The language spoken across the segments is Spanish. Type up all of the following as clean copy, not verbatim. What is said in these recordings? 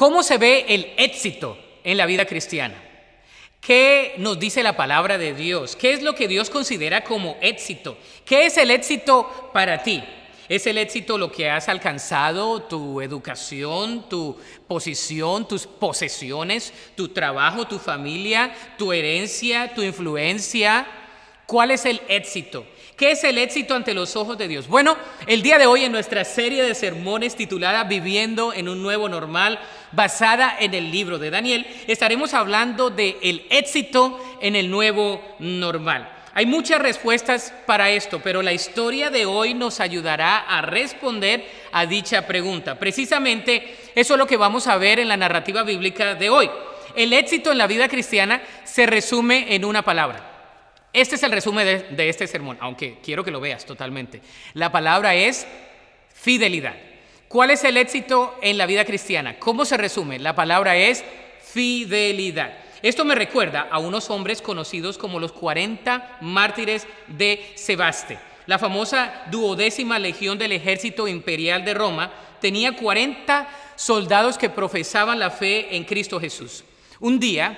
¿Cómo se ve el éxito en la vida cristiana? ¿Qué nos dice la palabra de Dios? ¿Qué es lo que Dios considera como éxito? ¿Qué es el éxito para ti? ¿Es el éxito lo que has alcanzado, tu educación, tu posición, tus posesiones, tu trabajo, tu familia, tu herencia, tu influencia? ¿Cuál es el éxito? ¿Qué es el éxito ante los ojos de Dios? Bueno, el día de hoy en nuestra serie de sermones titulada Viviendo en un Nuevo Normal, basada en el libro de Daniel, estaremos hablando del éxito en el nuevo normal. Hay muchas respuestas para esto, pero la historia de hoy nos ayudará a responder a dicha pregunta. Precisamente eso es lo que vamos a ver en la narrativa bíblica de hoy. El éxito en la vida cristiana se resume en una palabra. Este es el resumen de este sermón, aunque quiero que lo veas totalmente. La palabra es fidelidad. ¿Cuál es el éxito en la vida cristiana? ¿Cómo se resume? La palabra es fidelidad. Esto me recuerda a unos hombres conocidos como los 40 mártires de Sebaste. La famosa 12ª legión del ejército imperial de Roma tenía 40 soldados que profesaban la fe en Cristo Jesús. Un día,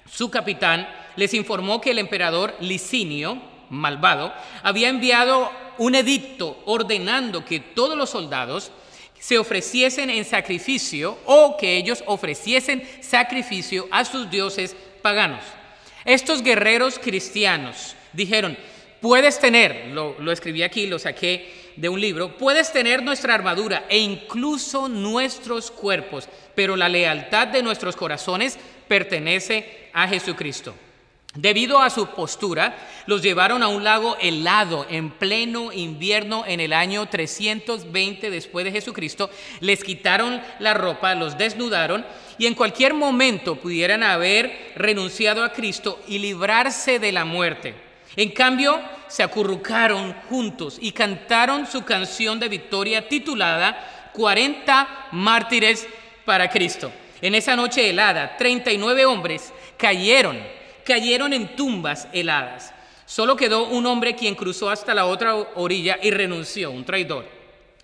su capitán les informó que el emperador Licinio, malvado, había enviado un edicto ordenando que todos los soldados se ofreciesen en sacrificio o que ellos ofreciesen sacrificio a sus dioses paganos. Estos guerreros cristianos dijeron: puedes tener, lo escribí aquí, lo saqué de un libro, puedes tener nuestra armadura e incluso nuestros cuerpos, pero la lealtad de nuestros corazones pertenece a Jesucristo. Debido a su postura, los llevaron a un lago helado en pleno invierno en el año 320 después de Jesucristo. Les quitaron la ropa, los desnudaron y en cualquier momento pudieran haber renunciado a Cristo y librarse de la muerte. En cambio, se acurrucaron juntos y cantaron su canción de victoria titulada 40 mártires para Cristo. En esa noche helada, 39 hombres cayeron en tumbas heladas. Solo quedó un hombre quien cruzó hasta la otra orilla y renunció, un traidor,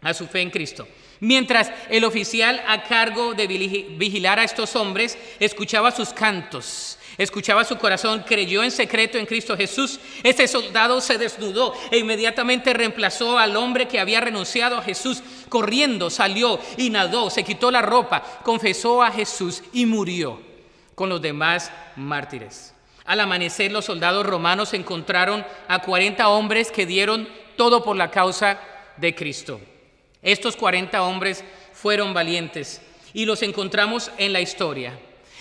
a su fe en Cristo. Mientras el oficial a cargo de vigilar a estos hombres escuchaba sus cantos, escuchaba su corazón, creyó en secreto en Cristo Jesús, ese soldado se desnudó e inmediatamente reemplazó al hombre que había renunciado a Jesús. Corriendo salió y nadó, se quitó la ropa, confesó a Jesús y murió con los demás mártires. Al amanecer, los soldados romanos encontraron a 40 hombres que dieron todo por la causa de Cristo. Estos 40 hombres fueron valientes y los encontramos en la historia.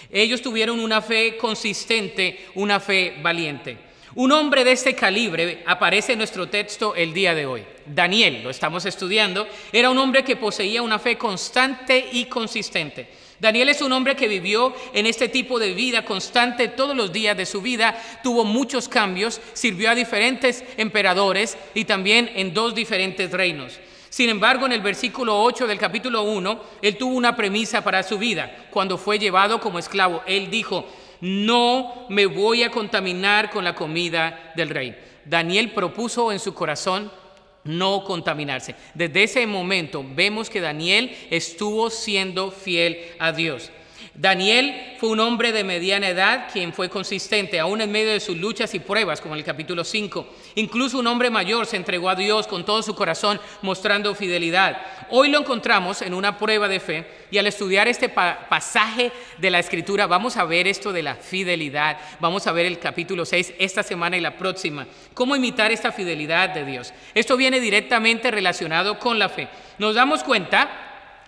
Ellos tuvieron una fe consistente, una fe valiente. Un hombre de este calibre aparece en nuestro texto el día de hoy. Daniel, lo estamos estudiando, era un hombre que poseía una fe constante y consistente. Daniel es un hombre que vivió en este tipo de vida constante todos los días de su vida, tuvo muchos cambios, sirvió a diferentes emperadores y también en 2 diferentes reinos. Sin embargo, en el versículo 8 del capítulo 1, él tuvo una premisa para su vida. Cuando fue llevado como esclavo, él dijo: no me voy a contaminar con la comida del rey. Daniel propuso en su corazón no contaminarse. Desde ese momento vemos que Daniel estuvo siendo fiel a Dios. Daniel fue un hombre de mediana edad quien fue consistente aún en medio de sus luchas y pruebas, como en el capítulo 5. Incluso un hombre mayor se entregó a Dios con todo su corazón, mostrando fidelidad. Hoy lo encontramos en una prueba de fe y al estudiar este pasaje de la Escritura vamos a ver esto de la fidelidad. Vamos a ver el capítulo 6 esta semana y la próxima. ¿Cómo imitar esta fidelidad de Dios? Esto viene directamente relacionado con la fe. Nos damos cuenta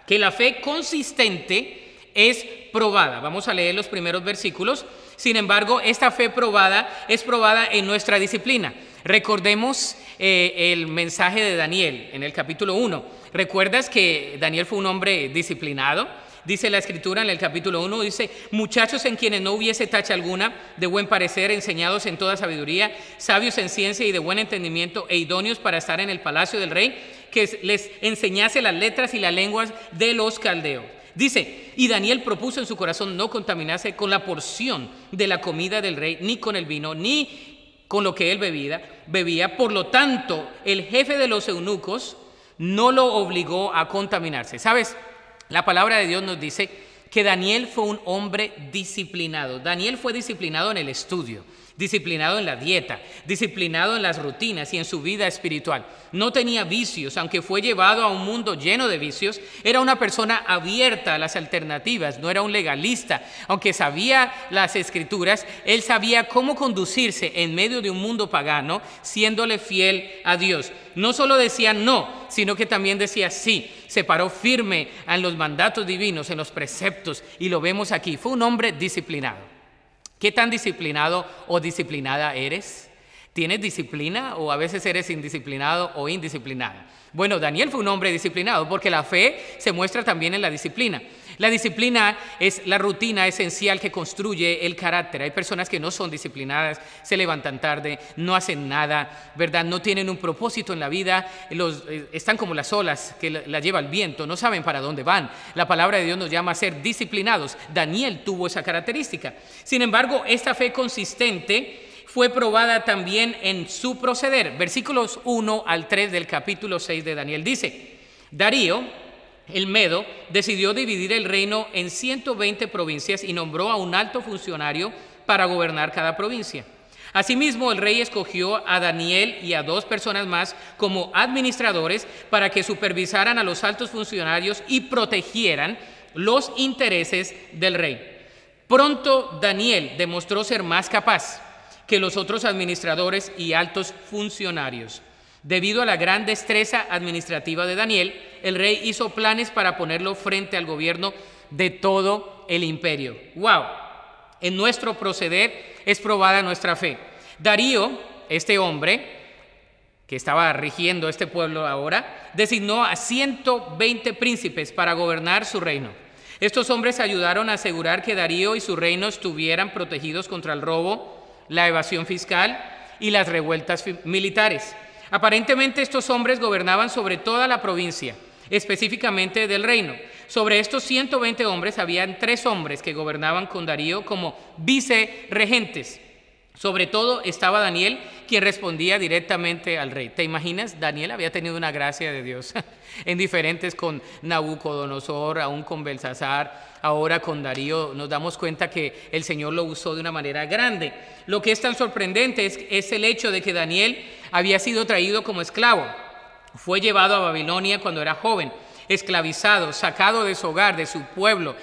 que la fe consistente es probada. Vamos a leer los primeros versículos. Sin embargo, esta fe probada es probada en nuestra disciplina. Recordemos el mensaje de Daniel en el capítulo 1. ¿Recuerdas que Daniel fue un hombre disciplinado? Dice la Escritura en el capítulo 1, dice: muchachos en quienes no hubiese tacha alguna, de buen parecer, enseñados en toda sabiduría, sabios en ciencia y de buen entendimiento, e idóneos para estar en el palacio del rey, que les enseñase las letras y las lenguas de los caldeos. Dice: y Daniel propuso en su corazón no contaminarse con la porción de la comida del rey, ni con el vino, ni con lo que él bebía. Por lo tanto, el jefe de los eunucos no lo obligó a contaminarse. ¿Sabes? La palabra de Dios nos dice que Daniel fue un hombre disciplinado. Daniel fue disciplinado en el estudio, disciplinado en la dieta, disciplinado en las rutinas y en su vida espiritual. No tenía vicios, aunque fue llevado a un mundo lleno de vicios. Era una persona abierta a las alternativas, no era un legalista. Aunque sabía las escrituras, él sabía cómo conducirse en medio de un mundo pagano, siéndole fiel a Dios. No solo decía no, sino que también decía sí. Se paró firme en los mandatos divinos, en los preceptos, y lo vemos aquí. Fue un hombre disciplinado. ¿Qué tan disciplinado o disciplinada eres? ¿Tienes disciplina o a veces eres indisciplinado o indisciplinada? Bueno, Daniel fue un hombre disciplinado porque la fe se muestra también en la disciplina. La disciplina es la rutina esencial que construye el carácter. Hay personas que no son disciplinadas, se levantan tarde, no hacen nada, ¿verdad? No tienen un propósito en la vida, están como las olas que la lleva el viento, no saben para dónde van. La palabra de Dios nos llama a ser disciplinados. Daniel tuvo esa característica. Sin embargo, esta fe consistente fue probada también en su proceder. Versículos 1 al 3 del capítulo 6 de Daniel dice: Darío, el Medo, decidió dividir el reino en 120 provincias y nombró a un alto funcionario para gobernar cada provincia. Asimismo, el rey escogió a Daniel y a 2 personas más como administradores para que supervisaran a los altos funcionarios y protegieran los intereses del rey. Pronto Daniel demostró ser más capaz que los otros administradores y altos funcionarios. Debido a la gran destreza administrativa de Daniel, el rey hizo planes para ponerlo frente al gobierno de todo el imperio. ¡Wow! En nuestro proceder es probada nuestra fe. Darío, este hombre que estaba rigiendo este pueblo ahora, designó a 120 príncipes para gobernar su reino. Estos hombres ayudaron a asegurar que Darío y su reino estuvieran protegidos contra el robo, la evasión fiscal y las revueltas militares. Aparentemente estos hombres gobernaban sobre toda la provincia, específicamente del reino. Sobre estos 120 hombres habían 3 hombres que gobernaban con Darío como vicerregentes. Sobre todo estaba Daniel, quien respondía directamente al rey. ¿Te imaginas? Daniel había tenido una gracia de Dios en diferentes con Nabucodonosor, aún con Belsasar, ahora con Darío. Nos damos cuenta que el Señor lo usó de una manera grande. Lo que es tan sorprendente es el hecho de que Daniel había sido traído como esclavo. Fue llevado a Babilonia cuando era joven, esclavizado, sacado de su hogar, de su pueblo.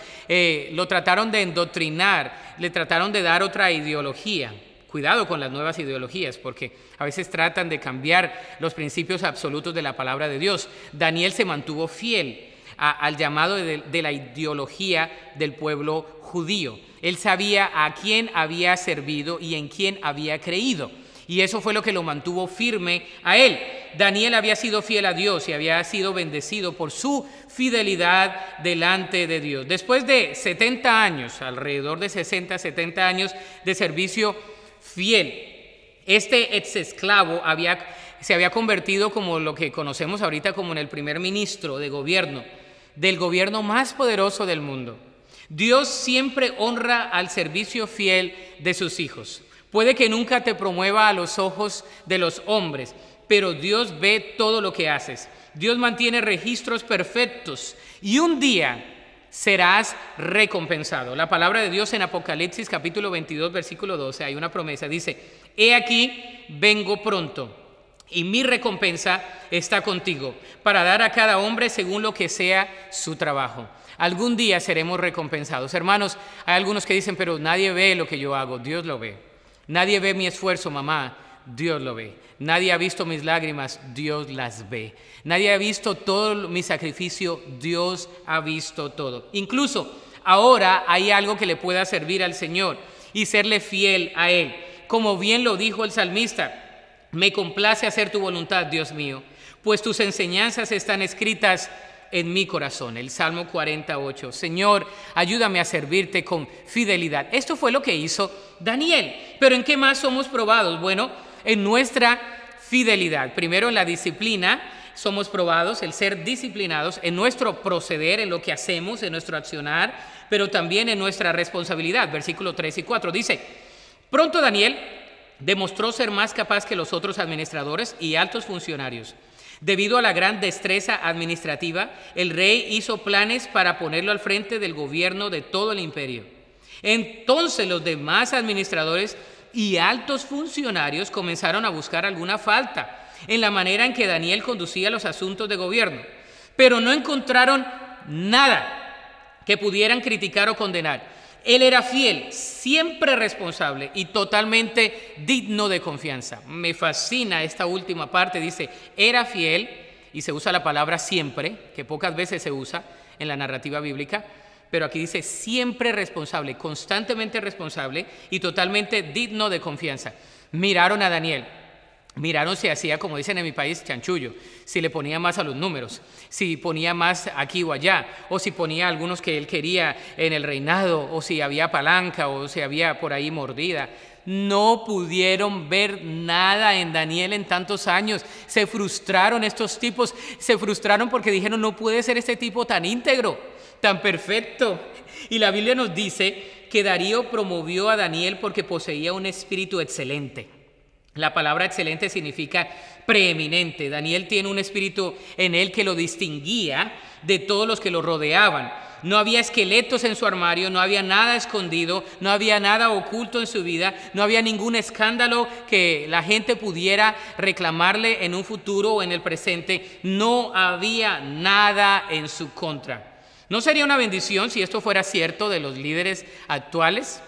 Lo trataron de endoctrinar, le trataron de dar otra ideología. Cuidado con las nuevas ideologías, porque a veces tratan de cambiar los principios absolutos de la palabra de Dios. Daniel se mantuvo fiel al llamado de la ideología del pueblo judío. Él sabía a quién había servido y en quién había creído. Y eso fue lo que lo mantuvo firme a él. Daniel había sido fiel a Dios y había sido bendecido por su fidelidad delante de Dios. Después de 70 años, alrededor de 60, 70 años de servicio fiel, este ex esclavo se había convertido como lo que conocemos ahorita como en el primer ministro de gobierno, del gobierno más poderoso del mundo. Dios siempre honra al servicio fiel de sus hijos. Puede que nunca te promueva a los ojos de los hombres, pero Dios ve todo lo que haces. Dios mantiene registros perfectos y un día serás recompensado. La palabra de Dios en Apocalipsis capítulo 22 versículo 12 hay una promesa, dice: he aquí, vengo pronto y mi recompensa está contigo para dar a cada hombre según lo que sea su trabajo. Algún día seremos recompensados. Hermanos, hay algunos que dicen, pero nadie ve lo que yo hago. Dios lo ve. Nadie ve mi esfuerzo, mamá, Dios lo ve. Nadie ha visto mis lágrimas, Dios las ve. Nadie ha visto todo mi sacrificio, Dios ha visto todo. Incluso ahora hay algo que le pueda servir al Señor y serle fiel a Él. Como bien lo dijo el salmista: me complace hacer tu voluntad, Dios mío, pues tus enseñanzas están escritas en mi corazón. El Salmo 48. Señor, ayúdame a servirte con fidelidad. Esto fue lo que hizo Daniel. Pero ¿en qué más somos probados? Bueno, en nuestra fidelidad. Primero, en la disciplina somos probados, el ser disciplinados, en nuestro proceder, en lo que hacemos, en nuestro accionar, pero también en nuestra responsabilidad. Versículo 3 y 4 dice: pronto Daniel demostró ser más capaz que los otros administradores y altos funcionarios. Debido a la gran destreza administrativa, el rey hizo planes para ponerlo al frente del gobierno de todo el imperio. Entonces los demás administradores y altos funcionarios comenzaron a buscar alguna falta en la manera en que Daniel conducía los asuntos de gobierno, pero no encontraron nada que pudieran criticar o condenar. Él era fiel, siempre responsable y totalmente digno de confianza. Me fascina esta última parte, dice, era fiel, y se usa la palabra siempre, que pocas veces se usa en la narrativa bíblica, pero aquí dice siempre responsable, constantemente responsable y totalmente digno de confianza. Miraron a Daniel. Miraron si hacía, como dicen en mi país, chanchullo, si le ponía más a los números, si ponía más aquí o allá, o si ponía algunos que él quería en el reinado, o si había palanca, o si había por ahí mordida. No pudieron ver nada en Daniel en tantos años. Se frustraron estos tipos, se frustraron porque dijeron, no puede ser este tipo tan íntegro, tan perfecto. Y la Biblia nos dice que Darío promovió a Daniel porque poseía un espíritu excelente. La palabra excelente significa preeminente. Daniel tiene un espíritu en él que lo distinguía de todos los que lo rodeaban. No había esqueletos en su armario, no había nada escondido, no había nada oculto en su vida, no había ningún escándalo que la gente pudiera reclamarle en un futuro o en el presente. No había nada en su contra. ¿No sería una bendición si esto fuera cierto de los líderes actuales?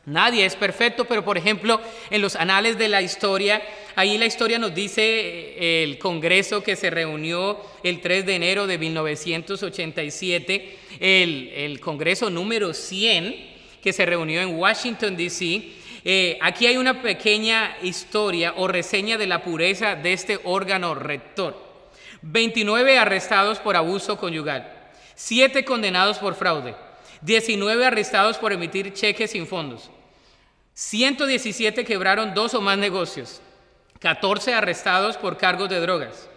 Nadie es perfecto, pero por ejemplo, en los anales de la historia, ahí la historia nos dice el Congreso que se reunió el 3 de enero de 1987, el Congreso número 100, que se reunió en Washington, D.C. Aquí hay una pequeña historia o reseña de la pureza de este órgano rector. 29 arrestados por abuso conyugal, 7 condenados por fraude, 19 arrestados por emitir cheques sin fondos, 117 quebraron 2 o más negocios, 14 arrestados por cargos de drogas,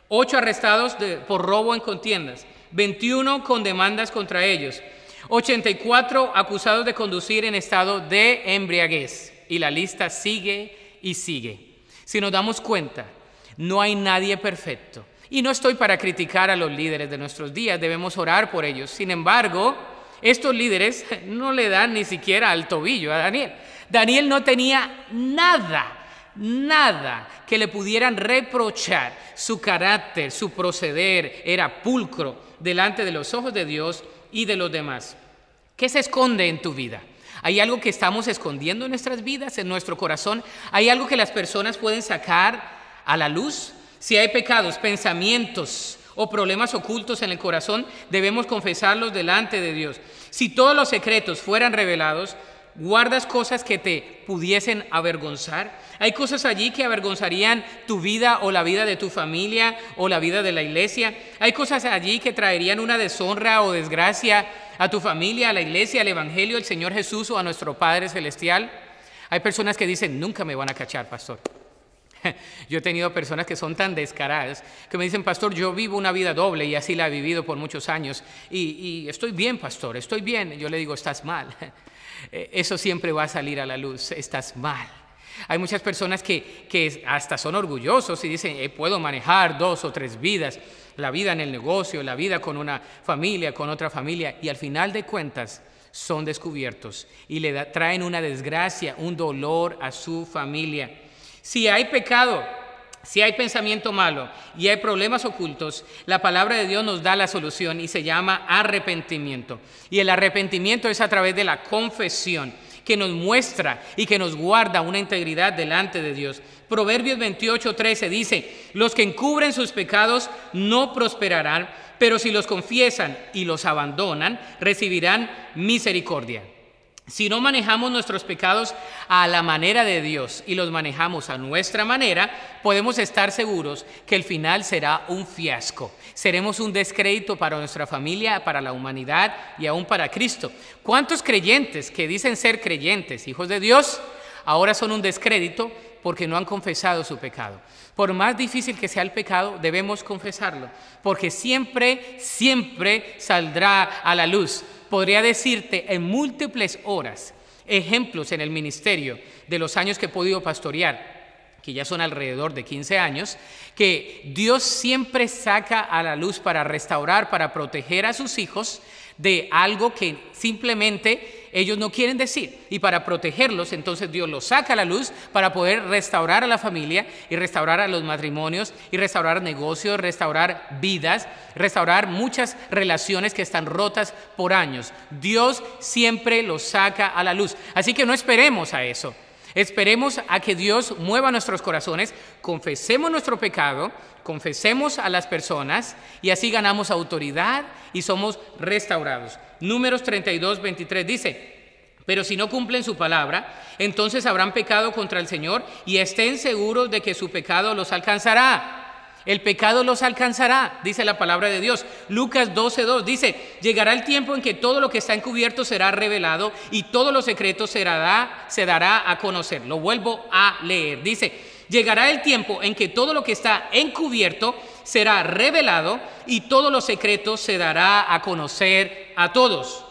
8 arrestados por robo en contiendas, 21 con demandas contra ellos, 84 acusados de conducir en estado de embriaguez. Y la lista sigue y sigue. Si nos damos cuenta, no hay nadie perfecto. Y no estoy para criticar a los líderes de nuestros días, debemos orar por ellos. Sin embargo, estos líderes no le dan ni siquiera al tobillo a Daniel. Daniel no tenía nada que le pudieran reprochar. Su carácter, su proceder era pulcro delante de los ojos de Dios y de los demás. ¿Qué se esconde en tu vida? ¿Hay algo que estamos escondiendo en nuestras vidas, en nuestro corazón? ¿Hay algo que las personas pueden sacar a la luz? Si hay pecados, pensamientos o problemas ocultos en el corazón, debemos confesarlos delante de Dios. Si todos los secretos fueran revelados, ¿guardas cosas que te pudiesen avergonzar? ¿Hay cosas allí que avergonzarían tu vida o la vida de tu familia o la vida de la iglesia? ¿Hay cosas allí que traerían una deshonra o desgracia a tu familia, a la iglesia, al evangelio, al Señor Jesús o a nuestro Padre Celestial? Hay personas que dicen, nunca me van a cachar, pastor. Yo he tenido personas que son tan descaradas que me dicen, pastor, yo vivo una vida doble y así la he vivido por muchos años y estoy bien, pastor, estoy bien. Yo le digo, estás mal. Eso siempre va a salir a la luz, estás mal. Hay muchas personas que hasta son orgullosos y dicen, puedo manejar 2 o 3 vidas, la vida en el negocio, la vida con una familia, con otra familia, y al final de cuentas son descubiertos y le traen una desgracia, un dolor a su familia. Si hay pecado, si hay pensamiento malo y hay problemas ocultos, la palabra de Dios nos da la solución y se llama arrepentimiento. Y el arrepentimiento es a través de la confesión que nos muestra y que nos guarda una integridad delante de Dios. Proverbios 28:13 dice, los que encubren sus pecados no prosperarán, pero si los confiesan y los abandonan, recibirán misericordia. Si no manejamos nuestros pecados a la manera de Dios y los manejamos a nuestra manera, podemos estar seguros que el final será un fiasco. Seremos un descrédito para nuestra familia, para la humanidad y aún para Cristo. ¿Cuántos creyentes que dicen ser creyentes, hijos de Dios, ahora son un descrédito porque no han confesado su pecado? Por más difícil que sea el pecado, debemos confesarlo, porque siempre saldrá a la luz. Podría decirte en múltiples horas ejemplos en el ministerio de los años que he podido pastorear, que ya son alrededor de 15 años, que Dios siempre saca a la luz para restaurar, para proteger a sus hijos de algo que simplemente ellos no quieren decir. Y para protegerlos, entonces Dios los saca a la luz para poder restaurar a la familia y restaurar a los matrimonios y restaurar negocios, restaurar vidas, restaurar muchas relaciones que están rotas por años. Dios siempre los saca a la luz. Así que no esperemos a eso. Esperemos a que Dios mueva nuestros corazones, confesemos nuestro pecado, confesemos a las personas y así ganamos autoridad y somos restaurados. Números 32, 23 dice: pero si no cumplen su palabra, entonces habrán pecado contra el Señor y estén seguros de que su pecado los alcanzará. El pecado los alcanzará, dice la palabra de Dios. Lucas 12:2 dice: llegará el tiempo en que todo lo que está encubierto será revelado y todo lo secreto se dará a conocer. Lo vuelvo a leer. Dice: llegará el tiempo en que todo lo que está encubierto será revelado y todo lo secreto se dará a conocer a todos.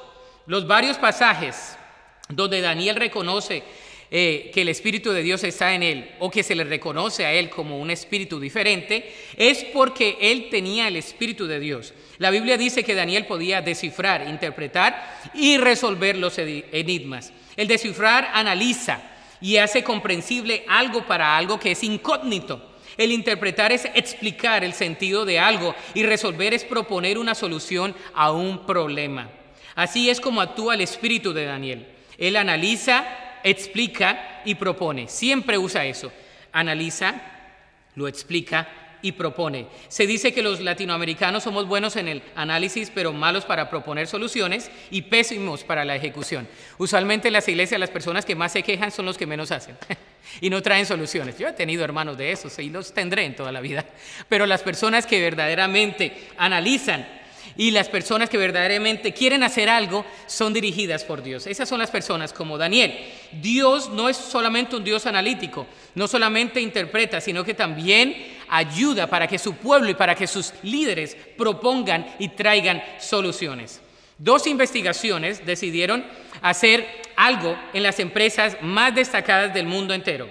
Los varios pasajes donde Daniel reconoce que el Espíritu de Dios está en él, o que se le reconoce a él como un espíritu diferente, es porque él tenía el Espíritu de Dios. La Biblia dice que Daniel podía descifrar, interpretar y resolver los enigmas. El descifrar analiza y hace comprensible algo para algo que es incógnito. El interpretar es explicar el sentido de algo y resolver es proponer una solución a un problema. Así es como actúa el Espíritu de Daniel. Él analiza, explica y propone. Siempre usa eso. Analiza, lo explica y propone. Se dice que los latinoamericanos somos buenos en el análisis, pero malos para proponer soluciones y pésimos para la ejecución. Usualmente en las iglesias las personas que más se quejan son los que menos hacen y no traen soluciones. Yo he tenido hermanos de esos y los tendré en toda la vida. Pero las personas que verdaderamente analizan y las personas que verdaderamente quieren hacer algo son dirigidas por Dios. Esas son las personas como Daniel. Dios no es solamente un Dios analítico, no solamente interpreta, sino que también ayuda para que su pueblo y para que sus líderes propongan y traigan soluciones. 2 investigaciones decidieron hacer algo en las empresas más destacadas del mundo entero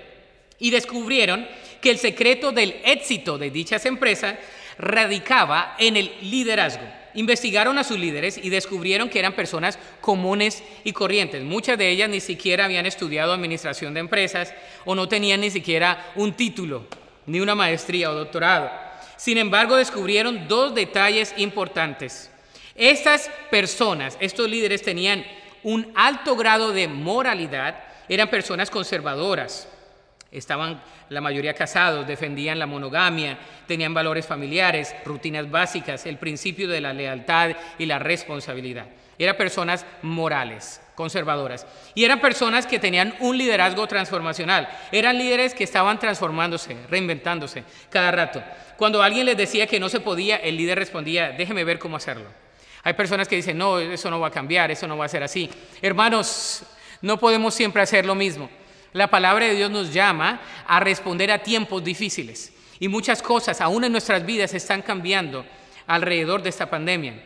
y descubrieron que el secreto del éxito de dichas empresas radicaba en el liderazgo. Investigaron a sus líderes y descubrieron que eran personas comunes y corrientes. Muchas de ellas ni siquiera habían estudiado administración de empresas o no tenían ni siquiera un título, ni una maestría o doctorado. Sin embargo, descubrieron 2 detalles importantes. Estas personas, estos líderes, tenían un alto grado de moralidad, eran personas conservadoras. Estaban la mayoría casados, defendían la monogamia, tenían valores familiares, rutinas básicas, el principio de la lealtad y la responsabilidad. Eran personas morales, conservadoras. Y eran personas que tenían un liderazgo transformacional. Eran líderes que estaban transformándose, reinventándose cada rato. Cuando alguien les decía que no se podía, el líder respondía: déjeme ver cómo hacerlo. Hay personas que dicen: no, eso no va a cambiar, eso no va a ser así. Hermanos, no podemos siempre hacer lo mismo. La palabra de Dios nos llama a responder a tiempos difíciles y muchas cosas, aún en nuestras vidas, están cambiando alrededor de esta pandemia.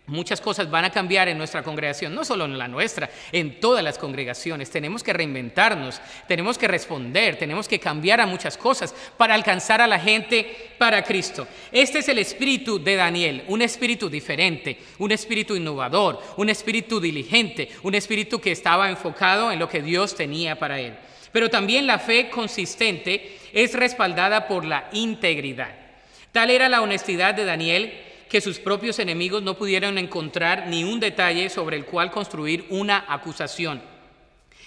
Muchas cosas van a cambiar en nuestra congregación, no solo en la nuestra, en todas las congregaciones. Tenemos que reinventarnos, tenemos que responder, tenemos que cambiar a muchas cosas para alcanzar a la gente para Cristo. Este es el espíritu de Daniel, un espíritu diferente, un espíritu innovador, un espíritu diligente, un espíritu que estaba enfocado en lo que Dios tenía para él. Pero también la fe consistente es respaldada por la integridad. Tal era la honestidad de Daniel que sus propios enemigos no pudieron encontrar ni un detalle sobre el cual construir una acusación.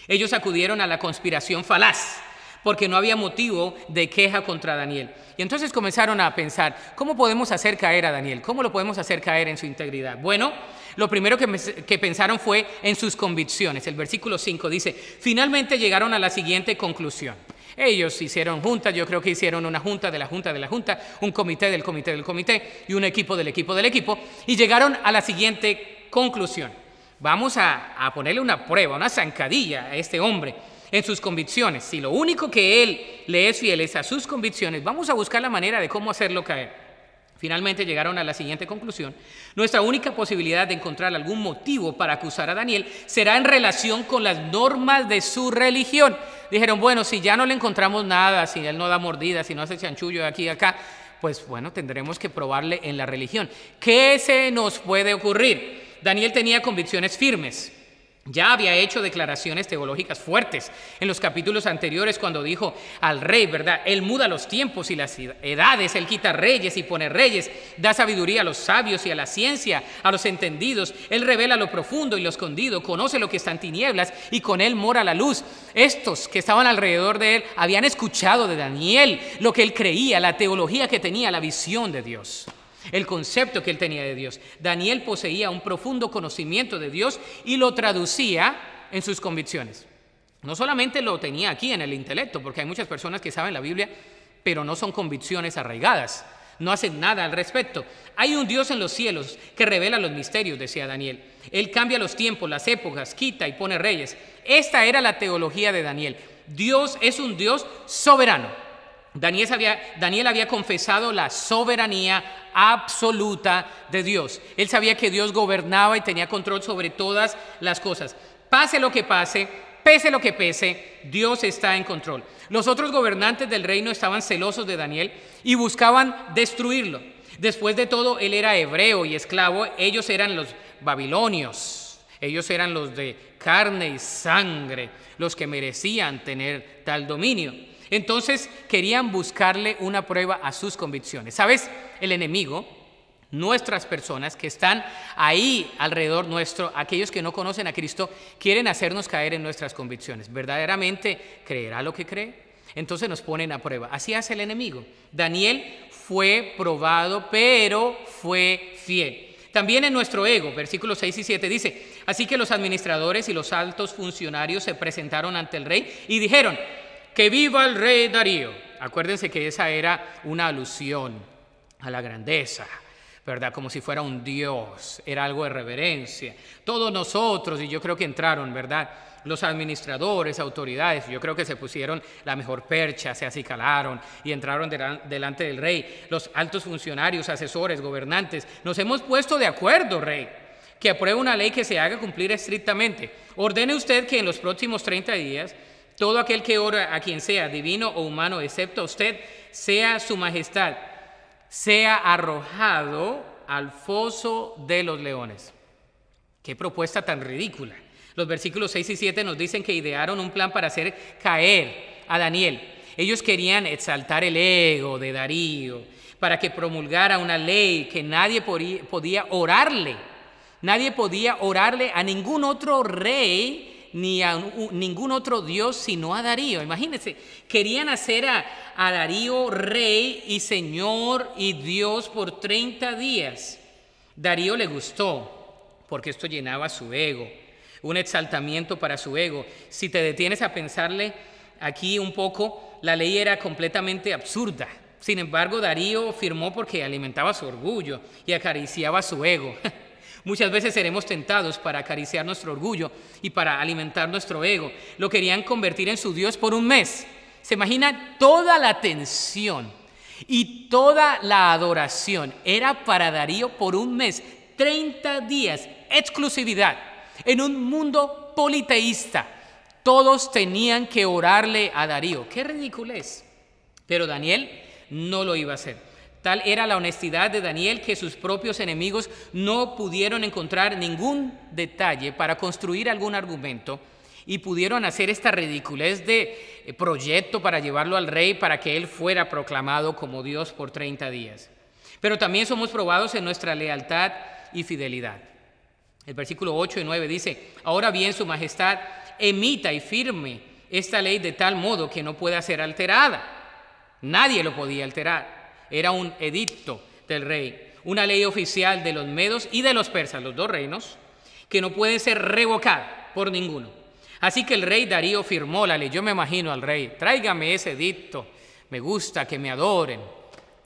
Ellos acudieron a la conspiración falaz, porque no había motivo de queja contra Daniel. Y entonces comenzaron a pensar: ¿cómo podemos hacer caer a Daniel? ¿Cómo lo podemos hacer caer en su integridad? Bueno, lo primero que pensaron fue en sus convicciones. El versículo 5 dice: finalmente llegaron a la siguiente conclusión. Ellos hicieron juntas, yo creo que hicieron una junta de la junta de la junta, un comité del comité del comité y un equipo del equipo del equipo, y llegaron a la siguiente conclusión: vamos a ponerle una prueba, una zancadilla a este hombre en sus convicciones. Si lo único que él le es fiel es a sus convicciones, vamos a buscar la manera de cómo hacerlo caer. Finalmente llegaron a la siguiente conclusión: nuestra única posibilidad de encontrar algún motivo para acusar a Daniel será en relación con las normas de su religión. Dijeron, bueno, si ya no le encontramos nada, si él no da mordidas, si no hace chanchullo de aquí y acá, pues bueno, tendremos que probarle en la religión. ¿Qué se nos puede ocurrir? Daniel tenía convicciones firmes. Ya había hecho declaraciones teológicas fuertes en los capítulos anteriores cuando dijo al rey, ¿verdad? Él muda los tiempos y las edades, él quita reyes y pone reyes, da sabiduría a los sabios y a la ciencia, a los entendidos, él revela lo profundo y lo escondido, conoce lo que está en tinieblas y con él mora la luz. Estos que estaban alrededor de él habían escuchado de Daniel lo que él creía, la teología que tenía, la visión de Dios, el concepto que él tenía de Dios. Daniel poseía un profundo conocimiento de Dios y lo traducía en sus convicciones. No solamente lo tenía aquí en el intelecto, porque hay muchas personas que saben la Biblia, pero no son convicciones arraigadas, no hacen nada al respecto. Hay un Dios en los cielos que revela los misterios, decía Daniel. Él cambia los tiempos, las épocas, quita y pone reyes. Esta era la teología de Daniel. Dios es un Dios soberano. Daniel había confesado la soberanía absoluta de Dios. Él sabía que Dios gobernaba y tenía control sobre todas las cosas. Pase lo que pase, pese lo que pese, Dios está en control. Los otros gobernantes del reino estaban celosos de Daniel y buscaban destruirlo. Después de todo, él era hebreo y esclavo. Ellos eran los babilonios. Ellos eran los de carne y sangre, los que merecían tener tal dominio. Entonces querían buscarle una prueba a sus convicciones. ¿Sabes? El enemigo, nuestras personas que están ahí alrededor nuestro, aquellos que no conocen a Cristo, quieren hacernos caer en nuestras convicciones. ¿Verdaderamente creerá lo que cree? Entonces nos ponen a prueba. Así hace el enemigo. Daniel fue probado, pero fue fiel. También en nuestro ego, versículos 6 y 7 dice: así que los administradores y los altos funcionarios se presentaron ante el rey y dijeron: ¡que viva el rey Darío! Acuérdense que esa era una alusión a la grandeza, ¿verdad? Como si fuera un dios, era algo de reverencia. Todos nosotros, y yo creo que entraron, ¿verdad? Los administradores, autoridades, yo creo que se pusieron la mejor percha, se acicalaron y entraron delante del rey. Los altos funcionarios, asesores, gobernantes, nos hemos puesto de acuerdo, rey, que apruebe una ley que se haga cumplir estrictamente. Ordene usted que en los próximos 30 días todo aquel que ora a quien sea, divino o humano, excepto a usted, sea su majestad, sea arrojado al foso de los leones. ¡Qué propuesta tan ridícula! Los versículos 6 y 7 nos dicen que idearon un plan para hacer caer a Daniel. Ellos querían exaltar el ego de Darío para que promulgara una ley que nadie podía orarle. Nadie podía orarle a ningún otro rey ni a ningún otro Dios sino a Darío. Imagínense, querían hacer a Darío rey y señor y Dios por 30 días. Darío le gustó porque esto llenaba su ego, un exaltamiento para su ego. Si te detienes a pensarle aquí un poco, la ley era completamente absurda. Sin embargo, Darío firmó porque alimentaba su orgullo y acariciaba su ego. Muchas veces seremos tentados para acariciar nuestro orgullo y para alimentar nuestro ego. Lo querían convertir en su Dios por un mes. ¿Se imagina? Toda la atención y toda la adoración era para Darío por un mes. 30 días, exclusividad, en un mundo politeísta. Todos tenían que orarle a Darío. ¡Qué ridiculez! Pero Daniel no lo iba a hacer. Tal era la honestidad de Daniel que sus propios enemigos no pudieron encontrar ningún detalle para construir algún argumento y pudieron hacer esta ridiculez de proyecto para llevarlo al rey para que él fuera proclamado como Dios por 30 días. Pero también somos probados en nuestra lealtad y fidelidad. El versículo 8 y 9 dice: ahora bien, su majestad emita y firme esta ley de tal modo que no pueda ser alterada. Nadie lo podía alterar. Era un edicto del rey, una ley oficial de los medos y de los persas, los dos reinos, que no puede ser revocada por ninguno. Así que el rey Darío firmó la ley. Yo me imagino al rey: tráigame ese edicto, me gusta que me adoren.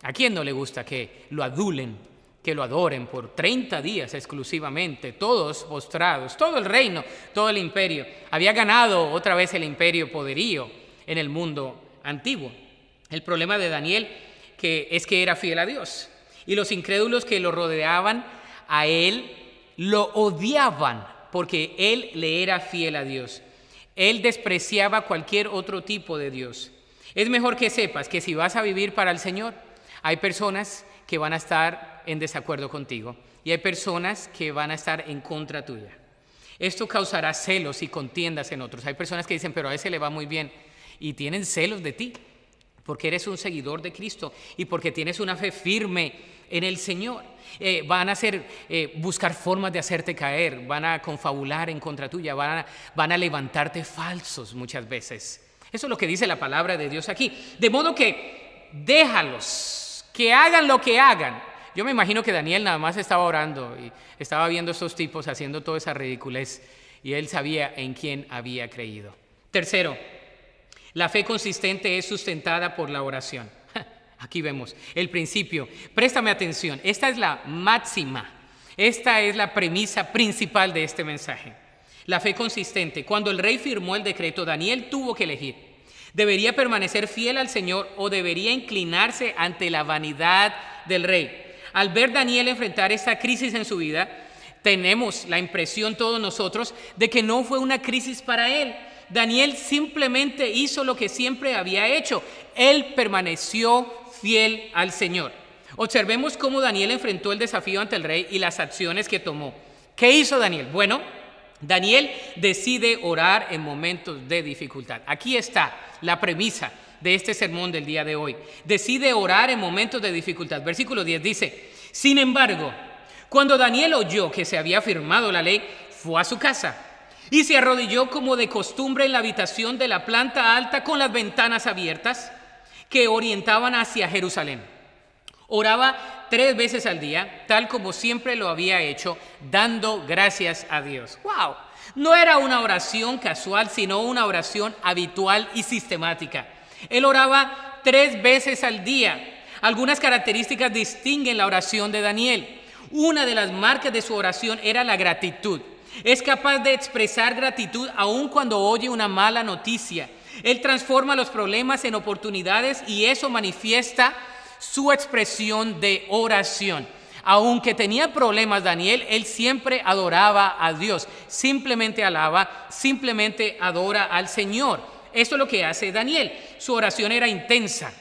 ¿A quién no le gusta que lo adulen, que lo adoren por 30 días exclusivamente, todos postrados, todo el reino, todo el imperio? Había ganado otra vez el imperio poderío en el mundo antiguo. El problema de Daniel es que era fiel a Dios Y los incrédulos que lo rodeaban a él lo odiaban porque él le era fiel a Dios. Él despreciaba cualquier otro tipo de Dios. Es mejor que sepas que si vas a vivir para el Señor, hay personas que van a estar en desacuerdo contigo y hay personas que van a estar en contra tuya. Esto causará celos y contiendas en otros. Hay personas que dicen, pero a ese le va muy bien, y tienen celos de ti porque eres un seguidor de Cristo y porque tienes una fe firme en el Señor. Van a buscar formas de hacerte caer, van a confabular en contra tuya, van a levantarte falsos muchas veces. Eso es lo que dice la palabra de Dios aquí. De modo que déjalos, que hagan lo que hagan. Yo me imagino que Daniel nada más estaba orando y estaba viendo a estos tipos haciendo toda esa ridiculez y él sabía en quién había creído. Tercero, la fe consistente es sustentada por la oración. Aquí vemos el principio. Préstame atención. Esta es la máxima. Esta es la premisa principal de este mensaje. La fe consistente. Cuando el rey firmó el decreto, Daniel tuvo que elegir. ¿Debería permanecer fiel al Señor o debería inclinarse ante la vanidad del rey? Al ver Daniel enfrentar esta crisis en su vida, tenemos la impresión todos nosotros de que no fue una crisis para él. Daniel simplemente hizo lo que siempre había hecho. Él permaneció fiel al Señor. Observemos cómo Daniel enfrentó el desafío ante el rey y las acciones que tomó. ¿Qué hizo Daniel? Bueno, Daniel decide orar en momentos de dificultad. Aquí está la premisa de este sermón del día de hoy. Decide orar en momentos de dificultad. Versículo 10 dice, sin embargo, cuando Daniel oyó que se había firmado la ley, fue a su casa y se arrodilló como de costumbre en la habitación de la planta alta con las ventanas abiertas que orientaban hacia Jerusalén. Oraba 3 veces al día, tal como siempre lo había hecho, dando gracias a Dios. ¡Wow! No era una oración casual, sino una oración habitual y sistemática. Él oraba 3 veces al día. Algunas características distinguen la oración de Daniel. Una de las marcas de su oración era la gratitud. Es capaz de expresar gratitud aun cuando oye una mala noticia. Él transforma los problemas en oportunidades y eso manifiesta su expresión de oración. Aunque tenía problemas Daniel, él siempre adoraba a Dios. Simplemente alaba, simplemente adora al Señor. Esto es lo que hace Daniel. Su oración era intensa.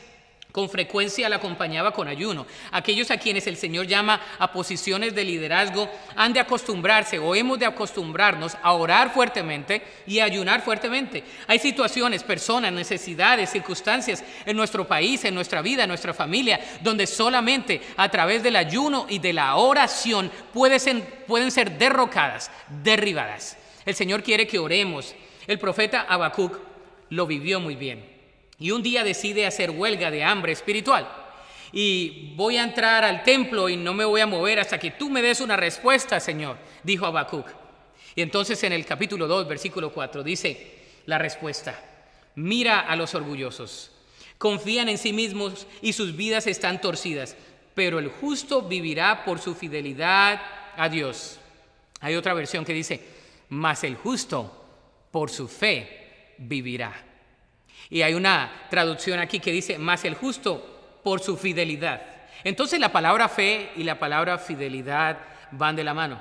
Con frecuencia la acompañaba con ayuno. Aquellos a quienes el Señor llama a posiciones de liderazgo han de acostumbrarse o hemos de acostumbrarnos a orar fuertemente y a ayunar fuertemente. Hay situaciones, personas, necesidades, circunstancias en nuestro país, en nuestra vida, en nuestra familia, donde solamente a través del ayuno y de la oración pueden ser derrocadas, derribadas. El Señor quiere que oremos. El profeta Habacuc lo vivió muy bien. Y un día decide hacer huelga de hambre espiritual. Y voy a entrar al templo y no me voy a mover hasta que tú me des una respuesta, Señor, dijo Habacuc. Y entonces en el capítulo 2, versículo 4, dice la respuesta. Mira a los orgullosos. Confían en sí mismos y sus vidas están torcidas. Pero el justo vivirá por su fidelidad a Dios. Hay otra versión que dice, mas el justo por su fe vivirá. Y hay una traducción aquí que dice, más el justo por su fidelidad. Entonces la palabra fe y la palabra fidelidad van de la mano.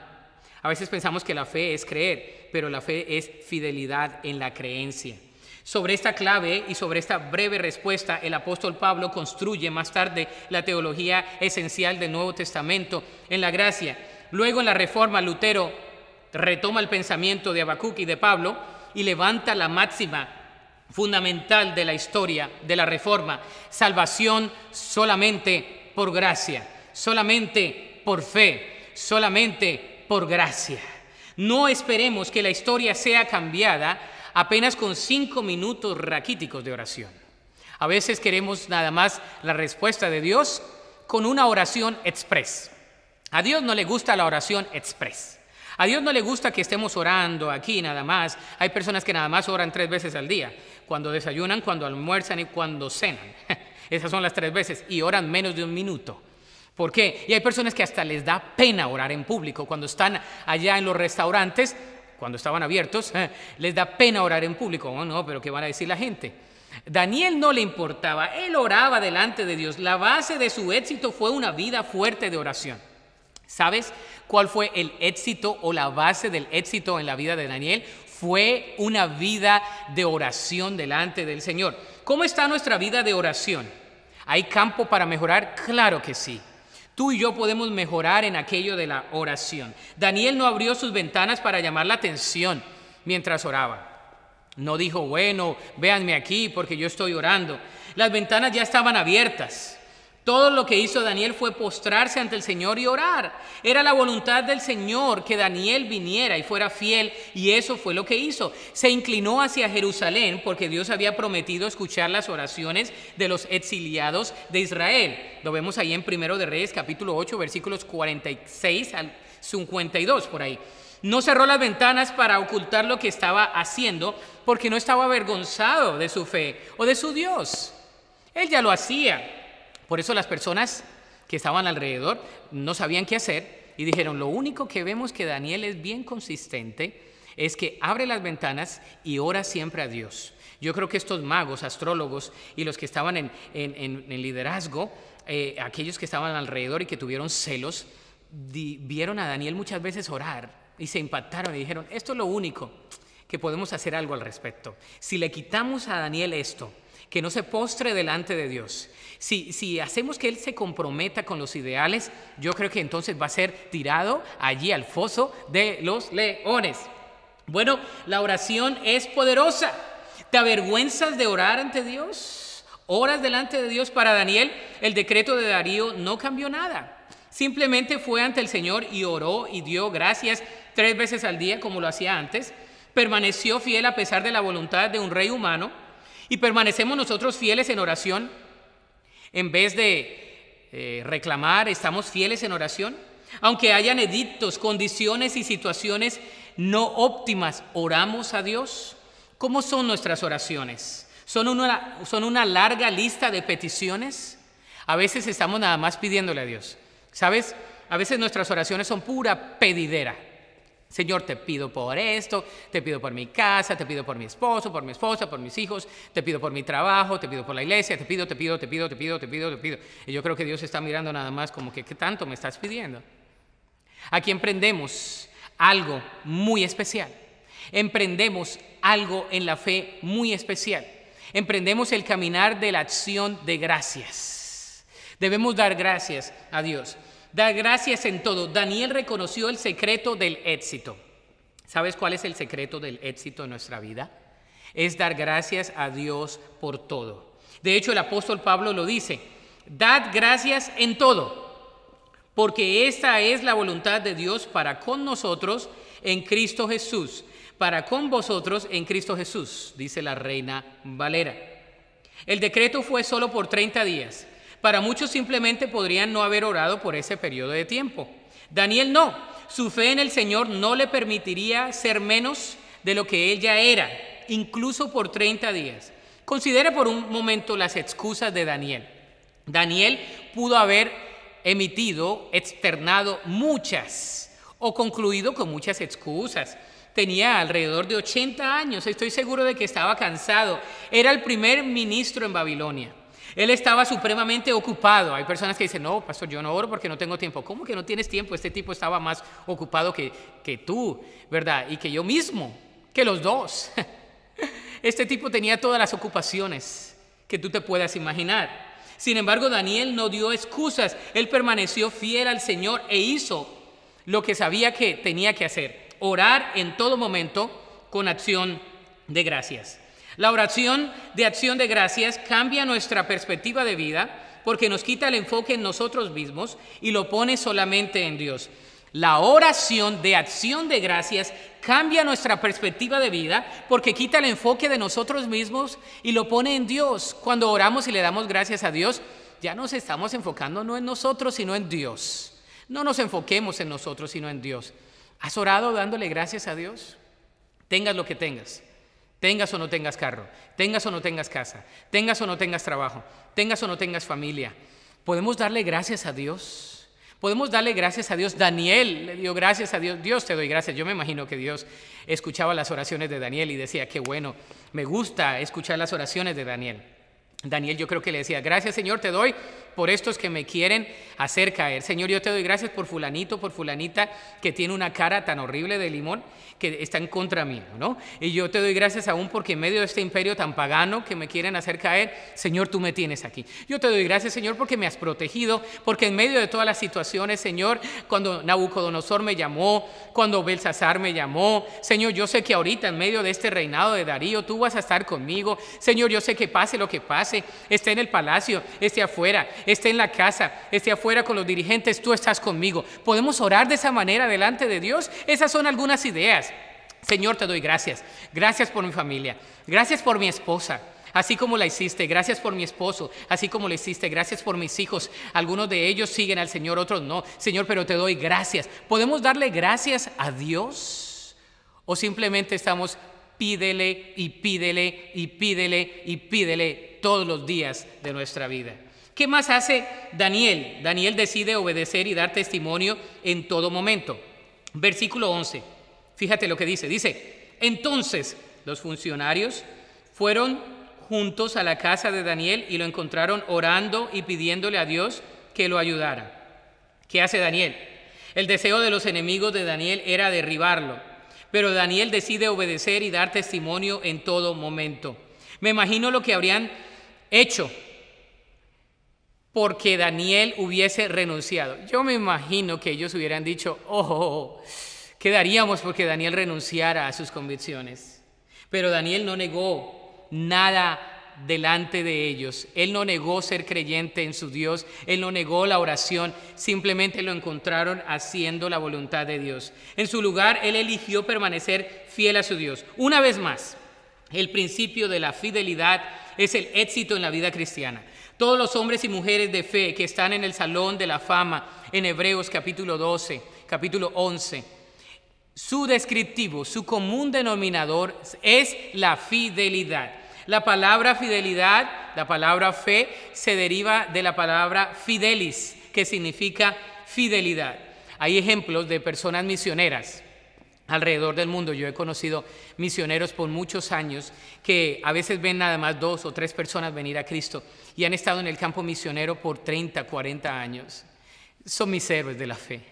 A veces pensamos que la fe es creer, pero la fe es fidelidad en la creencia. Sobre esta clave y sobre esta breve respuesta, el apóstol Pablo construye más tarde la teología esencial del Nuevo Testamento en la gracia. Luego en la Reforma, Lutero retoma el pensamiento de Habacuc y de Pablo y levanta la máxima fundamental de la historia de la Reforma: salvación solamente por gracia, solamente por fe, solamente por gracia. No esperemos que la historia sea cambiada apenas con 5 minutos raquíticos de oración. A veces queremos nada más la respuesta de Dios con una oración express. A Dios no le gusta la oración express. A Dios no le gusta que estemos orando aquí nada más. Hay personas que nada más oran 3 veces al día. Cuando desayunan, cuando almuerzan y cuando cenan. Esas son las 3 veces y oran menos de 1 minuto. ¿Por qué? Y hay personas que hasta les da pena orar en público. Cuando están allá en los restaurantes, cuando estaban abiertos, les da pena orar en público. Oh, no, pero ¿qué van a decir la gente? Daniel no le importaba, él oraba delante de Dios. La base de su éxito fue una vida fuerte de oración. ¿Sabes cuál fue el éxito o la base del éxito en la vida de Daniel? Fue una vida de oración delante del Señor. ¿Cómo está nuestra vida de oración? ¿Hay campo para mejorar? Claro que sí. Tú y yo podemos mejorar en aquello de la oración. Daniel no abrió sus ventanas para llamar la atención mientras oraba. No dijo, bueno, véanme aquí porque yo estoy orando. Las ventanas ya estaban abiertas. Todo lo que hizo Daniel fue postrarse ante el Señor y orar. Era la voluntad del Señor que Daniel viniera y fuera fiel, y eso fue lo que hizo. Se inclinó hacia Jerusalén porque Dios había prometido escuchar las oraciones de los exiliados de Israel. Lo vemos ahí en 1 de Reyes, capítulo 8, versículos 46 al 52, por ahí. No cerró las ventanas para ocultar lo que estaba haciendo porque no estaba avergonzado de su fe o de su Dios. Él ya lo hacía. Por eso las personas que estaban alrededor no sabían qué hacer y dijeron, lo único que vemos que Daniel es bien consistente es que abre las ventanas y ora siempre a Dios. Yo creo que estos magos, astrólogos y los que estaban en liderazgo, aquellos que estaban alrededor y que tuvieron celos, vieron a Daniel muchas veces orar y se impactaron y dijeron, esto es lo único que podemos hacer algo al respecto. Si le quitamos a Daniel esto, que no se postre delante de Dios, si hacemos que él se comprometa con los ideales, yo creo que entonces va a ser tirado allí al foso de los leones. Bueno, la oración es poderosa. ¿Te avergüenzas de orar ante Dios? ¿Oras delante de Dios? Para Daniel, el decreto de Darío no cambió nada. Simplemente fue ante el Señor y oró y dio gracias 3 veces al día como lo hacía antes. Permaneció fiel a pesar de la voluntad de un rey humano. Y permanecemos nosotros fieles en oración. En vez de reclamar, ¿estamos fieles en oración? Aunque hayan edictos, condiciones y situaciones no óptimas, ¿oramos a Dios? ¿Cómo son nuestras oraciones? ¿Son una larga lista de peticiones? A veces estamos nada más pidiéndole a Dios. ¿Sabes? A veces nuestras oraciones son pura pedidera. Señor, te pido por esto, te pido por mi casa, te pido por mi esposo, por mi esposa, por mis hijos, te pido por mi trabajo, te pido por la iglesia, te pido. Y yo creo que Dios está mirando nada más como que, ¿qué tanto me estás pidiendo? Aquí emprendemos algo muy especial. Emprendemos algo en la fe muy especial. Emprendemos el caminar de la acción de gracias. Debemos dar gracias a Dios. Dar gracias en todo. Daniel reconoció el secreto del éxito. ¿Sabes cuál es el secreto del éxito en nuestra vida? Es dar gracias a Dios por todo. De hecho, el apóstol Pablo lo dice, dad gracias en todo, porque esta es la voluntad de Dios para con nosotros en Cristo Jesús. Para con vosotros en Cristo Jesús, dice la Reina Valera. El decreto fue solo por 30 días. Para muchos simplemente podrían no haber orado por ese periodo de tiempo. Daniel no. Su fe en el Señor no le permitiría ser menos de lo que él ya era, incluso por 30 días. Considere por un momento las excusas de Daniel. Daniel pudo haber externado muchas o concluido con muchas excusas. Tenía alrededor de 80 años, estoy seguro de que estaba cansado. Era el primer ministro en Babilonia. Él estaba supremamente ocupado. Hay personas que dicen, no, pastor, yo no oro porque no tengo tiempo. ¿Cómo que no tienes tiempo? Este tipo estaba más ocupado que tú, ¿verdad? Y que yo mismo, que los dos. Este tipo tenía todas las ocupaciones que tú te puedas imaginar. Sin embargo, Daniel no dio excusas. Él permaneció fiel al Señor e hizo lo que sabía que tenía que hacer. Orar en todo momento con acción de gracias. La oración de acción de gracias cambia nuestra perspectiva de vida porque nos quita el enfoque en nosotros mismos y lo pone solamente en Dios. La oración de acción de gracias cambia nuestra perspectiva de vida porque quita el enfoque de nosotros mismos y lo pone en Dios. Cuando oramos y le damos gracias a Dios, ya nos estamos enfocando no en nosotros, sino en Dios. No nos enfoquemos en nosotros, sino en Dios. ¿Has orado dándole gracias a Dios? Tengas lo que tengas. Tengas o no tengas carro, tengas o no tengas casa, tengas o no tengas trabajo, tengas o no tengas familia. ¿Podemos darle gracias a Dios? Podemos darle gracias a Dios. Daniel le dio gracias a Dios. Dios, te doy gracias. Yo me imagino que Dios escuchaba las oraciones de Daniel y decía, qué bueno, me gusta escuchar las oraciones de Daniel. Daniel, yo creo que le decía, gracias Señor, te doy por estos que me quieren hacer caer. Señor, yo te doy gracias por fulanito, por fulanita que tiene una cara tan horrible de limón que está en contra mío, ¿no? Y yo te doy gracias aún porque en medio de este imperio tan pagano que me quieren hacer caer, Señor, tú me tienes aquí. Yo te doy gracias, Señor, porque me has protegido, porque en medio de todas las situaciones, Señor, cuando Nabucodonosor me llamó, cuando Belsasar me llamó, Señor, yo sé que ahorita en medio de este reinado de Darío, tú vas a estar conmigo. Señor, yo sé que pase lo que pase, esté en el palacio, esté afuera, esté en la casa, esté afuera con los dirigentes, tú estás conmigo. ¿Podemos orar de esa manera delante de Dios? Esas son algunas ideas. Señor, te doy gracias. Gracias por mi familia. Gracias por mi esposa, así como la hiciste. Gracias por mi esposo, así como la hiciste. Gracias por mis hijos. Algunos de ellos siguen al Señor, otros no. Señor, pero te doy gracias. ¿Podemos darle gracias a Dios? ¿O simplemente estamos pídele y pídele y pídele y pídele todos los días de nuestra vida? ¿Qué más hace Daniel? Daniel decide obedecer y dar testimonio en todo momento. Versículo 11. Fíjate lo que dice. Dice, entonces los funcionarios fueron juntos a la casa de Daniel y lo encontraron orando y pidiéndole a Dios que lo ayudara. ¿Qué hace Daniel? El deseo de los enemigos de Daniel era derribarlo, pero Daniel decide obedecer y dar testimonio en todo momento. Me imagino lo que habrían hecho porque Daniel hubiese renunciado. Yo me imagino que ellos hubieran dicho, ¿qué daríamos porque Daniel renunciara a sus convicciones? Pero Daniel no negó nada delante de ellos. Él no negó ser creyente en su Dios. Él no negó la oración. Simplemente lo encontraron haciendo la voluntad de Dios. En su lugar, él eligió permanecer fiel a su Dios. Una vez más, el principio de la fidelidad es el éxito en la vida cristiana. Todos los hombres y mujeres de fe que están en el salón de la fama, en Hebreos capítulo 12, capítulo 11, su descriptivo, su común denominador es la fidelidad. La palabra fidelidad, la palabra fe, se deriva de la palabra fidelis, que significa fidelidad. Hay ejemplos de personas misioneras alrededor del mundo. Yo he conocido misioneros por muchos años que a veces ven nada más 2 o 3 personas venir a Cristo y han estado en el campo misionero por 30, 40 años. Son mis héroes de la fe.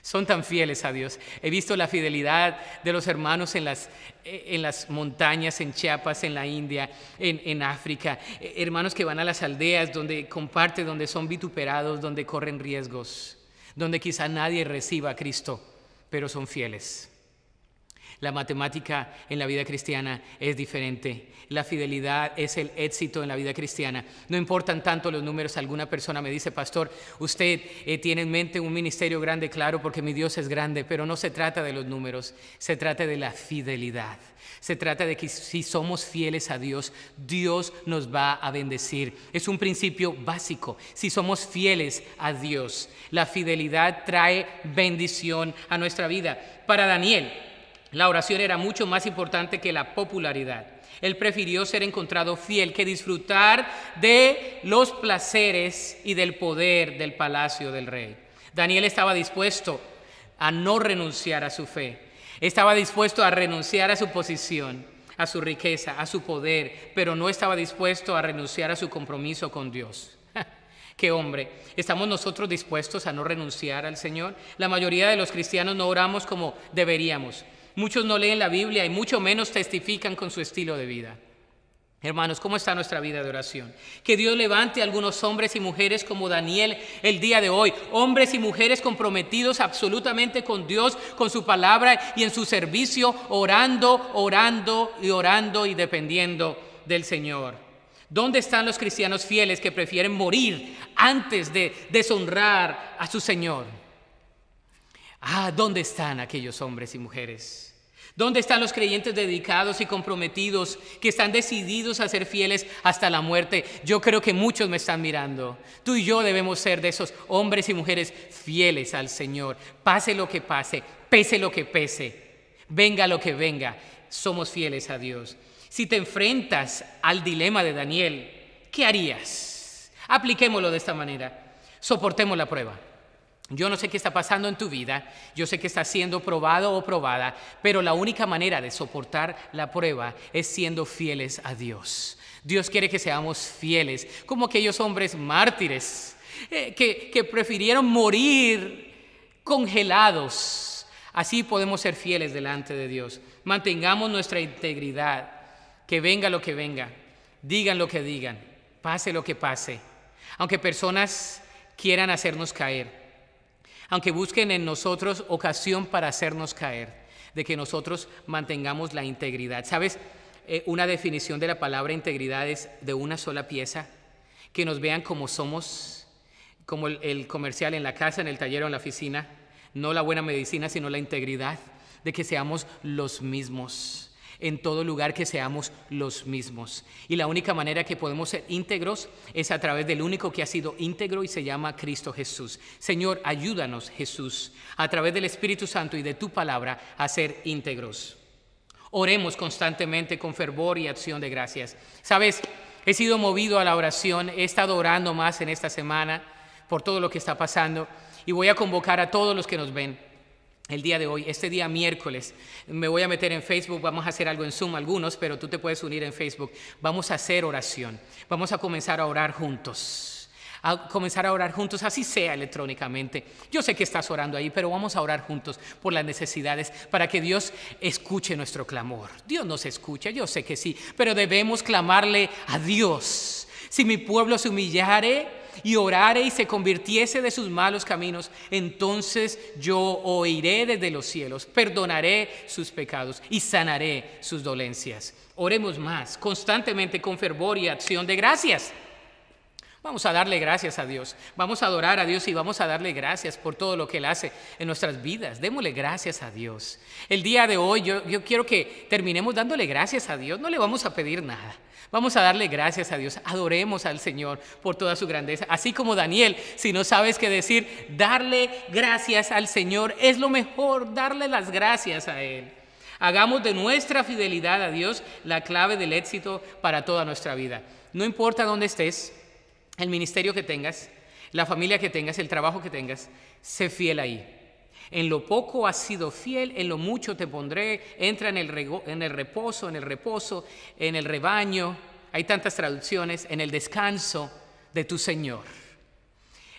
Son tan fieles a Dios. He visto la fidelidad de los hermanos en las montañas, en Chiapas, en la India, en África. Hermanos que van a las aldeas donde comparten, donde son vituperados, donde corren riesgos, donde quizá nadie reciba a Cristo, pero son fieles. La matemática en la vida cristiana es diferente. La fidelidad es el éxito en la vida cristiana. No importan tanto los números. Alguna persona me dice, pastor, usted tiene en mente un ministerio grande, claro, porque mi Dios es grande, pero no se trata de los números, se trata de la fidelidad. Se trata de que si somos fieles a Dios, Dios nos va a bendecir. Es un principio básico. Si somos fieles a Dios, la fidelidad trae bendición a nuestra vida. Para Daniel, la oración era mucho más importante que la popularidad. Él prefirió ser encontrado fiel que disfrutar de los placeres y del poder del palacio del rey. Daniel estaba dispuesto a no renunciar a su fe. Estaba dispuesto a renunciar a su posición, a su riqueza, a su poder, pero no estaba dispuesto a renunciar a su compromiso con Dios. ¡Qué hombre! ¿Estamos nosotros dispuestos a no renunciar al Señor? La mayoría de los cristianos no oramos como deberíamos. Muchos no leen la Biblia y mucho menos testifican con su estilo de vida. Hermanos, ¿cómo está nuestra vida de oración? Que Dios levante a algunos hombres y mujeres como Daniel el día de hoy. Hombres y mujeres comprometidos absolutamente con Dios, con su palabra y en su servicio, orando, orando y orando y dependiendo del Señor. ¿Dónde están los cristianos fieles que prefieren morir antes de deshonrar a su Señor? ¿Dónde están aquellos hombres y mujeres? ¿Dónde están los creyentes dedicados y comprometidos que están decididos a ser fieles hasta la muerte? Yo creo que muchos me están mirando. Tú y yo debemos ser de esos hombres y mujeres fieles al Señor. Pase lo que pase, pese lo que pese, venga lo que venga, somos fieles a Dios. Si te enfrentas al dilema de Daniel, ¿qué harías? Apliquémoslo de esta manera. Soportemos la prueba. Yo no sé qué está pasando en tu vida, yo sé que estás siendo probado o probada, pero la única manera de soportar la prueba es siendo fieles a Dios. Dios quiere que seamos fieles, como aquellos hombres mártires que prefirieron morir congelados. Así podemos ser fieles delante de Dios. Mantengamos nuestra integridad, que venga lo que venga, digan lo que digan, pase lo que pase. Aunque personas quieran hacernos caer, aunque busquen en nosotros ocasión para hacernos caer, de que nosotros mantengamos la integridad. ¿Sabes? Una definición de la palabra integridad es de una sola pieza, que nos vean como somos, como el comercial en la casa, en el taller o en la oficina, no la buena medicina, sino la integridad, de que seamos los mismos. En todo lugar que seamos los mismos. Y la única manera que podemos ser íntegros es a través del único que ha sido íntegro y se llama Cristo Jesús. Señor, ayúdanos, Jesús, a través del Espíritu Santo y de tu palabra a ser íntegros. Oremos constantemente con fervor y acción de gracias. Sabes, he sido movido a la oración, he estado orando más en esta semana por todo lo que está pasando y voy a convocar a todos los que nos ven. El día de hoy, este día miércoles, me voy a meter en Facebook, vamos a hacer algo en Zoom algunos, pero tú te puedes unir en Facebook. Vamos a hacer oración, vamos a comenzar a orar juntos, así sea electrónicamente. Yo sé que estás orando ahí, pero vamos a orar juntos por las necesidades para que Dios escuche nuestro clamor. Dios nos escucha, yo sé que sí, pero debemos clamarle a Dios. Si mi pueblo se humillare y orare y se convirtiese de sus malos caminos, entonces yo oiré desde los cielos, perdonaré sus pecados y sanaré sus dolencias. Oremos más, constantemente con fervor y acción de gracias. Vamos a darle gracias a Dios, vamos a adorar a Dios y vamos a darle gracias por todo lo que Él hace en nuestras vidas. Démosle gracias a Dios. El día de hoy yo quiero que terminemos dándole gracias a Dios, no le vamos a pedir nada. Vamos a darle gracias a Dios, adoremos al Señor por toda su grandeza. Así como Daniel, si no sabes qué decir, darle gracias al Señor es lo mejor, darle las gracias a Él. Hagamos de nuestra fidelidad a Dios la clave del éxito para toda nuestra vida. No importa dónde estés, el ministerio que tengas, la familia que tengas, el trabajo que tengas, sé fiel ahí. En lo poco has sido fiel, en lo mucho te pondré. Entra en el reposo, en el rebaño. Hay tantas traducciones, en el descanso de tu Señor.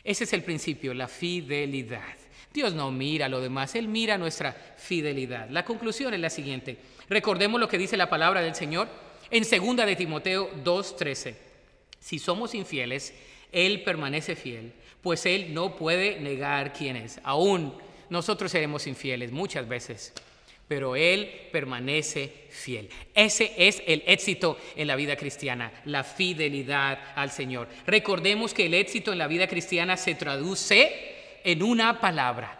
Ese es el principio, la fidelidad. Dios no mira lo demás, Él mira nuestra fidelidad. La conclusión es la siguiente. Recordemos lo que dice la palabra del Señor en 2 de Timoteo 2:13. Si somos infieles, Él permanece fiel, pues Él no puede negar quién es. Aún nosotros seremos infieles muchas veces, pero Él permanece fiel. Ese es el éxito en la vida cristiana, la fidelidad al Señor. Recordemos que el éxito en la vida cristiana se traduce en una palabra.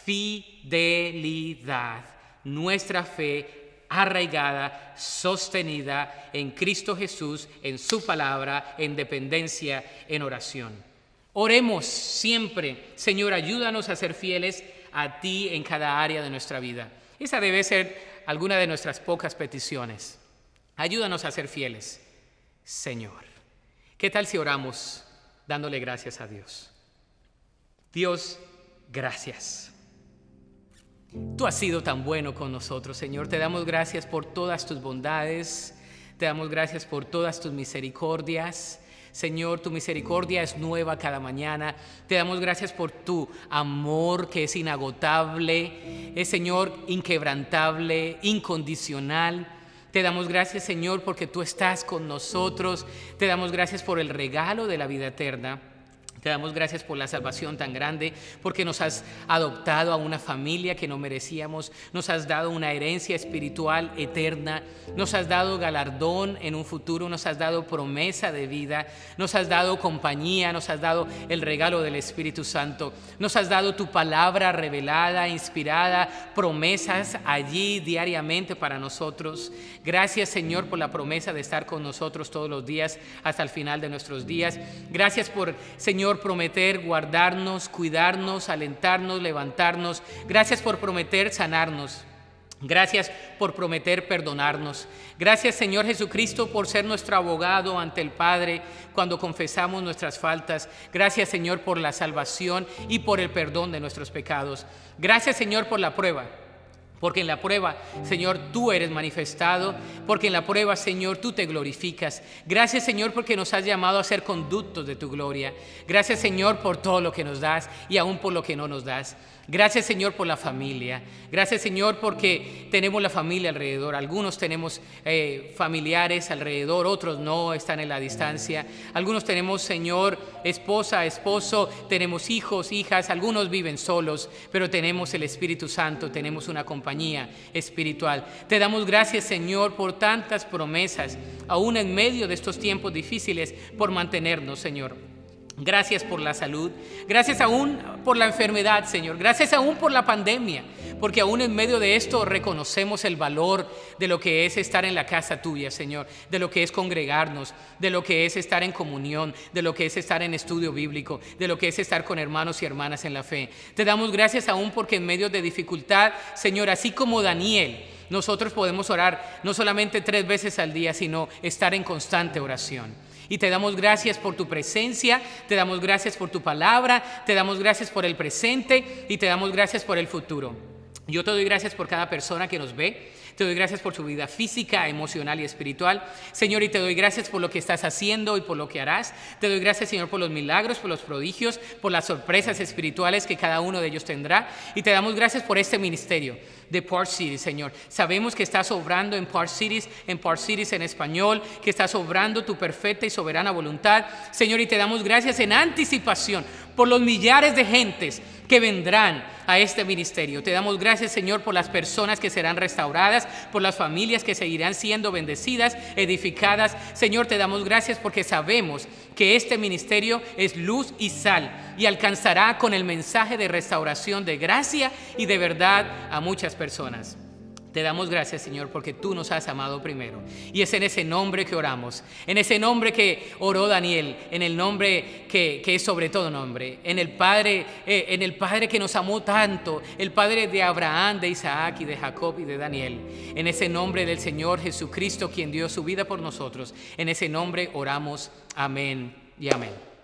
Fidelidad. Nuestra fe arraigada, sostenida en Cristo Jesús, en su palabra, en dependencia, en oración. Oremos siempre, Señor, ayúdanos a ser fieles a ti en cada área de nuestra vida. Esa debe ser alguna de nuestras pocas peticiones. Ayúdanos a ser fieles, Señor. ¿Qué tal si oramos dándole gracias a Dios? Dios, gracias. Tú has sido tan bueno con nosotros, Señor. Te damos gracias por todas tus bondades. Te damos gracias por todas tus misericordias. Señor, tu misericordia es nueva cada mañana. Te damos gracias por tu amor que es inagotable, es, Señor, inquebrantable, incondicional. Te damos gracias, Señor, porque tú estás con nosotros. Te damos gracias por el regalo de la vida eterna. Te damos gracias por la salvación tan grande, porque nos has adoptado a una familia que no merecíamos, nos has dado una herencia espiritual eterna, nos has dado galardón en un futuro, nos has dado promesa de vida, nos has dado compañía, nos has dado el regalo del Espíritu Santo, nos has dado tu palabra revelada, inspirada, promesas allí diariamente para nosotros. Gracias, Señor, por la promesa de estar con nosotros todos los días hasta el final de nuestros días. Gracias por, Señor, prometer guardarnos, cuidarnos, alentarnos, levantarnos. Gracias por prometer sanarnos. Gracias por prometer perdonarnos. Gracias, Señor Jesucristo, por ser nuestro abogado ante el Padre cuando confesamos nuestras faltas. Gracias, Señor, por la salvación y por el perdón de nuestros pecados. Gracias, Señor, por la prueba. Porque en la prueba, Señor, tú eres manifestado, porque en la prueba, Señor, tú te glorificas. Gracias, Señor, porque nos has llamado a ser conductos de tu gloria. Gracias, Señor, por todo lo que nos das y aún por lo que no nos das. Gracias, Señor, por la familia. Gracias, Señor, porque tenemos la familia alrededor. Algunos tenemos familiares alrededor, otros no, están en la distancia. Algunos tenemos, Señor, esposa, esposo, tenemos hijos, hijas. Algunos viven solos, pero tenemos el Espíritu Santo, tenemos una compañía espiritual. Te damos gracias, Señor, por tantas promesas, aún en medio de estos tiempos difíciles, por mantenernos, Señor. Gracias por la salud, gracias aún por la enfermedad, Señor, gracias aún por la pandemia, porque aún en medio de esto reconocemos el valor de lo que es estar en la casa tuya, Señor, de lo que es congregarnos, de lo que es estar en comunión, de lo que es estar en estudio bíblico, de lo que es estar con hermanos y hermanas en la fe. Te damos gracias aún porque en medio de dificultad, Señor, así como Daniel, nosotros podemos orar no solamente 3 veces al día, sino estar en constante oración. Y te damos gracias por tu presencia, te damos gracias por tu palabra, te damos gracias por el presente y te damos gracias por el futuro. Yo te doy gracias por cada persona que nos ve. Te doy gracias por su vida física, emocional y espiritual. Señor, y te doy gracias por lo que estás haciendo y por lo que harás. Te doy gracias, Señor, por los milagros, por los prodigios, por las sorpresas espirituales que cada uno de ellos tendrá. Y te damos gracias por este ministerio de Park Cities, Señor. Sabemos que estás obrando en Park Cities en español, que estás obrando tu perfecta y soberana voluntad. Señor, y te damos gracias en anticipación por los millares de gentes que vendrán a este ministerio. Te damos gracias, Señor, por las personas que serán restauradas, por las familias que seguirán siendo bendecidas, edificadas. Señor, te damos gracias porque sabemos que este ministerio es luz y sal y alcanzará con el mensaje de restauración, de gracia y de verdad a muchas personas. Te damos gracias, Señor, porque tú nos has amado primero. Y es en ese nombre que oramos, en ese nombre que oró Daniel, en el nombre que es sobre todo nombre, en el Padre que nos amó tanto, el Padre de Abraham, de Isaac y de Jacob y de Daniel. En ese nombre del Señor Jesucristo, quien dio su vida por nosotros. En ese nombre oramos. Amén y amén.